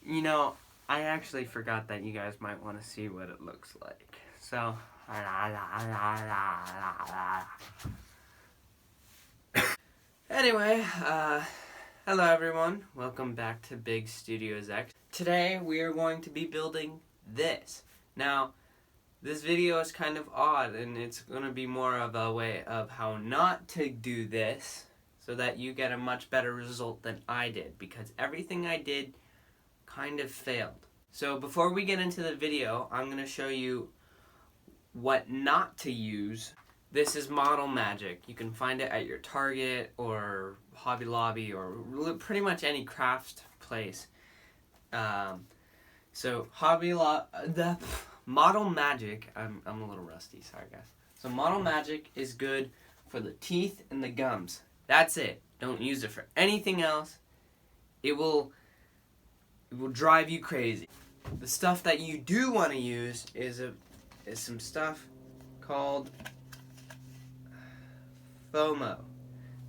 You know, I actually forgot that you guys might want to see what it looks like. So, anyway, hello everyone. Welcome back to Big Studios X. Today we are going to be building this. Now, this video is kind of odd, and it's going to be more of a way of how not to do this so that you get a much better result than I did, because everything I did kind of failed. So before we get into the video, I'm going to show you what not to use. This is Model Magic. You can find it at your Target or Hobby Lobby or pretty much any craft place. So the Model Magic, I'm a little rusty, sorry guys. So Model Magic is good for the teeth and the gums. That's it. Don't use it for anything else. It will drive you crazy. The stuff that you do want to use is some stuff called FOMO.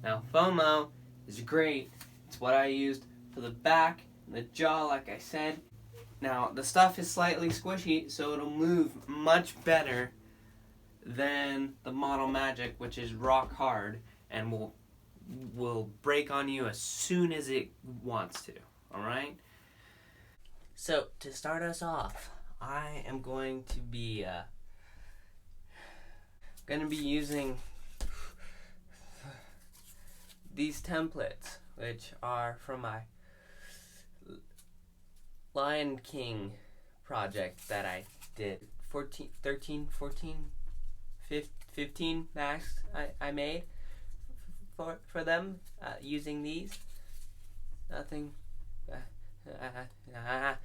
Now FOMO is great. It's what I used for the back and the jaw, like I said. Now the stuff is slightly squishy, so it'll move much better than the Model Magic, which is rock hard and will break on you as soon as it wants to. Alright? So, to start us off, I am going to be using these templates, which are from my Lion King project that I did. 15 masks I made for them using these. Nothing. I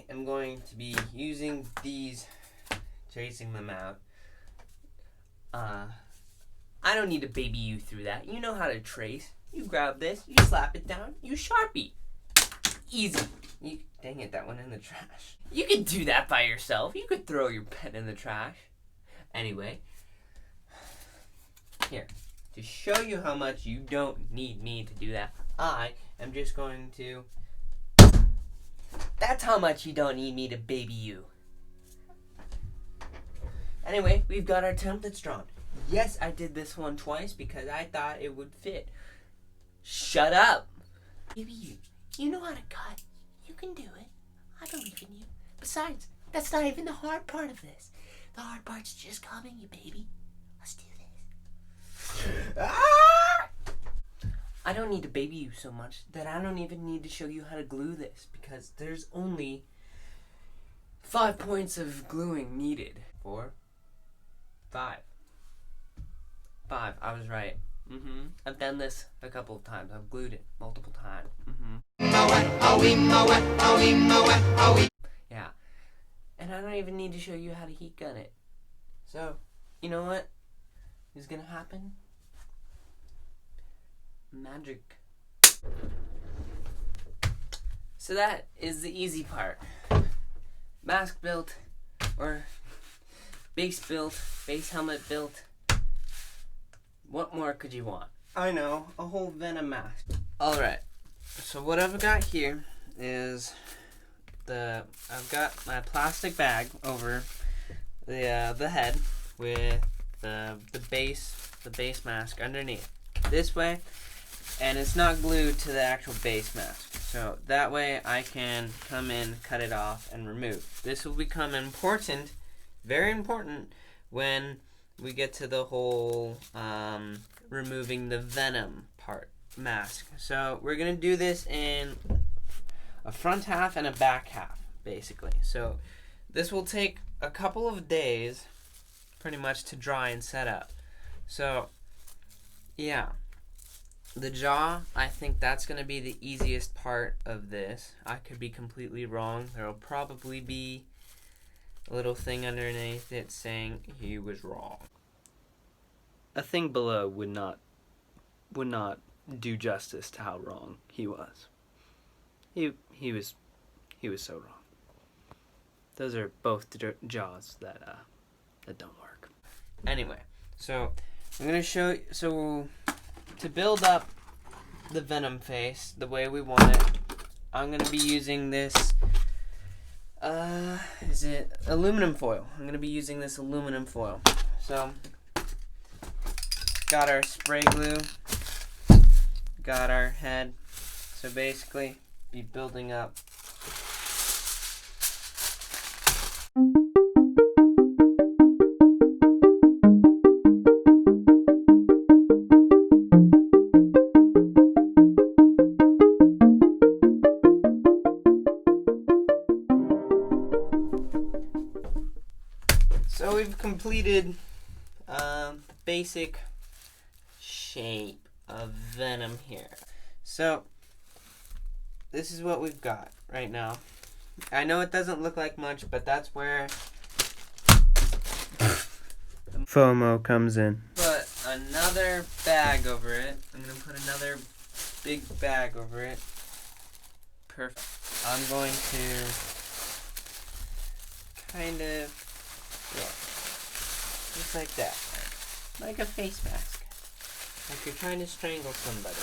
am going to be using these, tracing them out. I don't need to baby you through that. You know how to trace. You grab this, you slap it down, you Sharpie. Easy. Dang it, that went in the trash. You could do that by yourself. You could throw your pen in the trash. Anyway, here, to show you how much you don't need me to do that, I am just going to... That's how much you don't need me to baby you. Anyway, we've got our templates drawn. Yes, I did this one twice because I thought it would fit. Shut up! Baby, you know how to cut. You can do it. I believe in you. Besides, that's not even the hard part of this. The hard part's just coming, you baby. Let's do this. Ah! I don't need to baby you so much that I don't even need to show you how to glue this, because there's only 5 points of gluing needed. 4, 5. 5, I was right. I've done this a couple of times. I've glued it multiple times. Yeah. And I don't even need to show you how to heat gun it. So, you know what is gonna happen? Magic. So that is the easy part. Mask built, or base built, base helmet built. What more could you want? I know, a whole Venom mask. Alright, so what I've got here is I've got my plastic bag over the head with the base mask underneath. This way, and it's not glued to the actual base mask. So that way I can come in, cut it off, and remove. This will become important, very important, when we get to the whole removing the Venom mask. So we're gonna do this in a front half and a back half, basically. So this will take a couple of days pretty much to dry and set up. So yeah, the jaw, I think that's gonna be the easiest part of this. I could be completely wrong. There will probably be a little thing underneath it saying he was wrong. A thing below would not do justice to how wrong he was. He was so wrong. Those are both jaws that don't work. Anyway, so I'm gonna show you. So to build up the Venom face the way we want it, I'm gonna be using this. Is it aluminum foil? I'm gonna be using this aluminum foil. So got our spray glue, got our head. So basically, be building up. So we've completed the basic shape of Venom here. So this is what we've got right now. I know it doesn't look like much, but that's where FOMO comes in. Put another bag over it. I'm going to put another big bag over it. Perfect. I'm going to kind of, yeah, just like that. Like a face mask. Like you're trying to strangle somebody.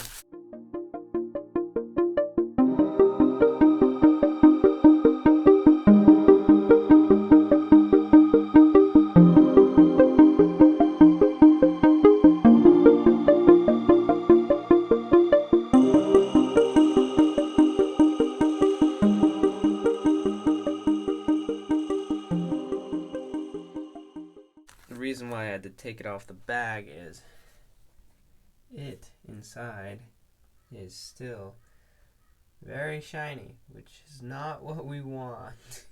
The reason why I had to take it off the bag is it inside is still very shiny, which is not what we want.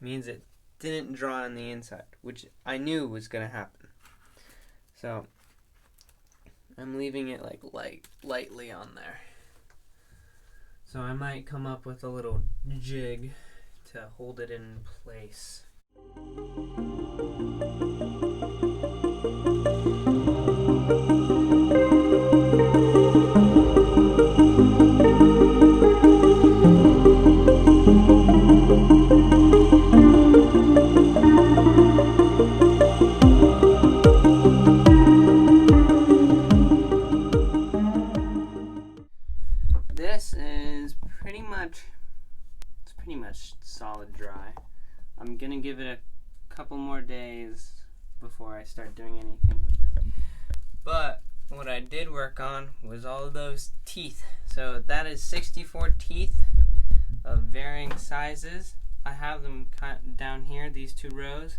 Means it didn't dry on the inside, which I knew was gonna happen. So I'm leaving it like lightly on there. So I might come up with a little jig to hold it in place. This is pretty much solid dry. I'm gonna give it a couple more days before I start doing anything with it. But what I did work on was all of those teeth. So that is 64 teeth of varying sizes. I have them cut down here, these two rows.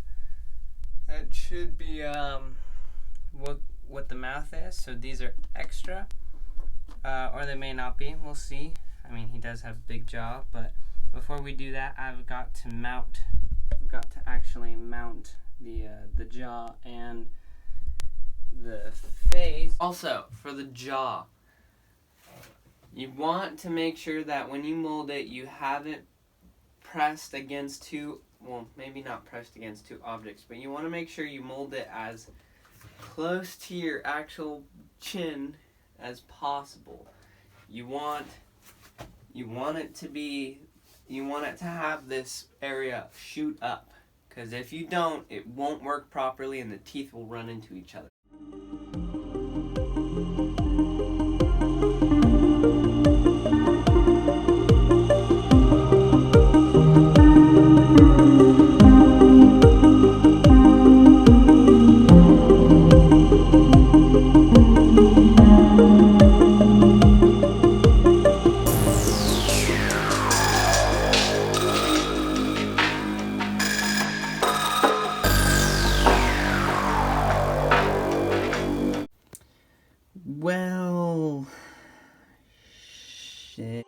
That should be what the mouth is. So these are extra, or they may not be. We'll see. I mean, he does have a big jaw, but before we do that, I've got to actually mount the jaw and the face. Also, for the jaw, you want to make sure that when you mold it, you have it pressed against two, well, maybe not pressed against two objects, but you want to make sure you mold it as close to your actual chin as possible. You want it to have this area shoot up, because if you don't, it won't work properly and the teeth will run into each other. Well, shit.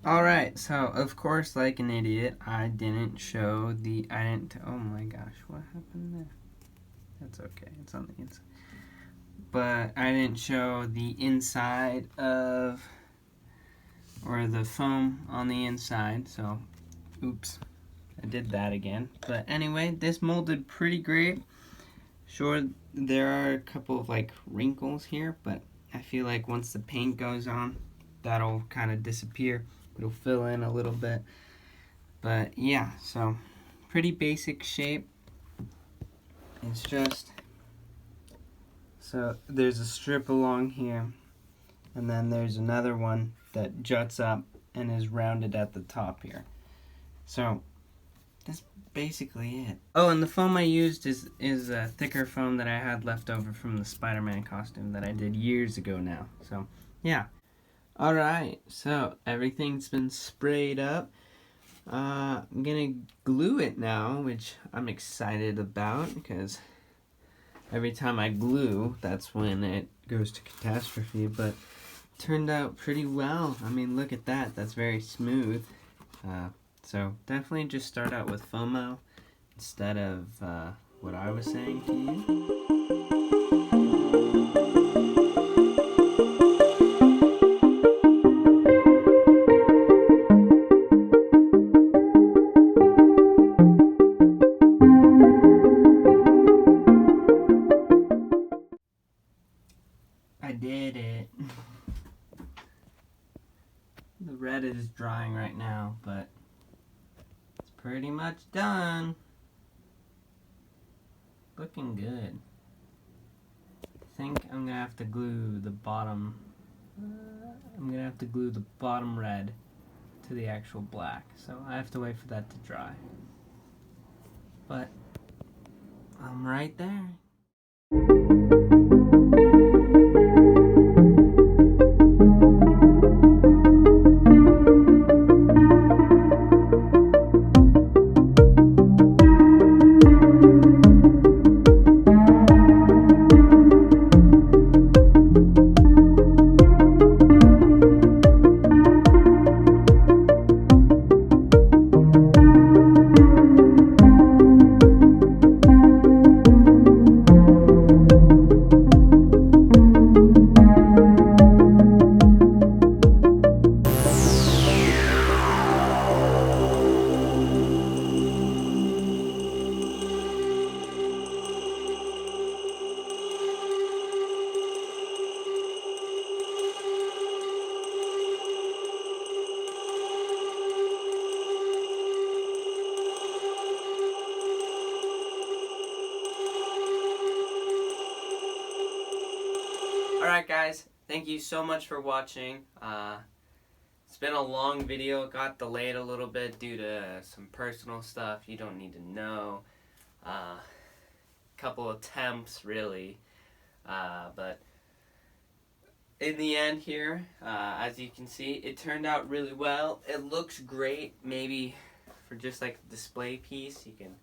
Alright, so of course, like an idiot, I didn't show oh my gosh, what happened there? That's okay, it's on the inside. But I didn't show the inside of or the foam on the inside. So, oops, I did that again. But anyway, this molded pretty great. Sure, there are a couple of like wrinkles here, but I feel like once the paint goes on, that'll kind of disappear. It'll fill in a little bit. But yeah, so pretty basic shape. It's just, so there's a strip along here, and then there's another one that juts up and is rounded at the top here. So that's basically it. Oh, and the foam I used is a thicker foam that I had left over from the Spider-Man costume that I did years ago now. So yeah. Alright, so everything's been sprayed up. I'm gonna glue it now, which I'm excited about because every time I glue, that's when it goes to catastrophe. But it turned out pretty well. I mean, look at that. That's very smooth. So definitely just start out with FOMO instead of what I was saying to you. I did it. The red is drying right now, but it's pretty much done. Looking good. I think I'm gonna have to glue the bottom. I'm gonna have to glue the bottom red to the actual black, so I have to wait for that to dry. But I'm right there. Alright guys, thank you so much for watching. It's been a long video. It got delayed a little bit due to some personal stuff you don't need to know. Couple attempts really, but in the end here, as you can see, it turned out really well. It looks great. Maybe for just like a display piece you can,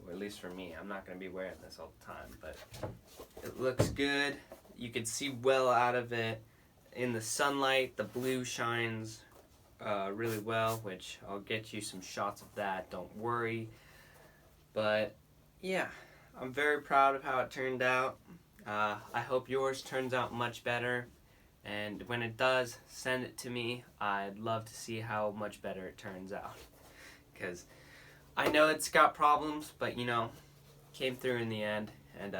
or at least for me, I'm not going to be wearing this all the time, but it looks good. You can see well out of it. In the sunlight, the blue shines really well, which I'll get you some shots of that, don't worry. But yeah, I'm very proud of how it turned out. I hope yours turns out much better, and when it does, send it to me. I'd love to see how much better it turns out, because I know it's got problems, but you know, came through in the end, and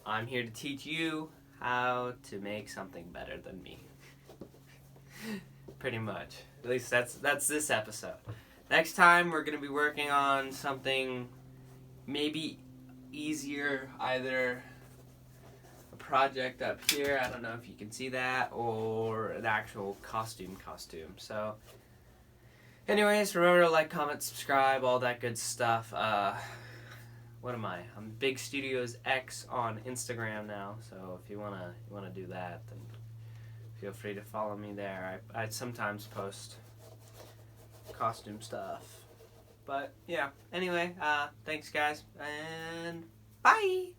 I'm here to teach you how to make something better than me. Pretty much. At least that's this episode. Next time we're going to be working on something maybe easier, either a project up here, I don't know if you can see that, or an actual costume. So anyways, remember to like, comment, subscribe, all that good stuff. What am I? I'm Big Studios X on Instagram now, so if you wanna do that, then feel free to follow me there. I sometimes post costume stuff. But yeah, anyway, thanks guys, and bye!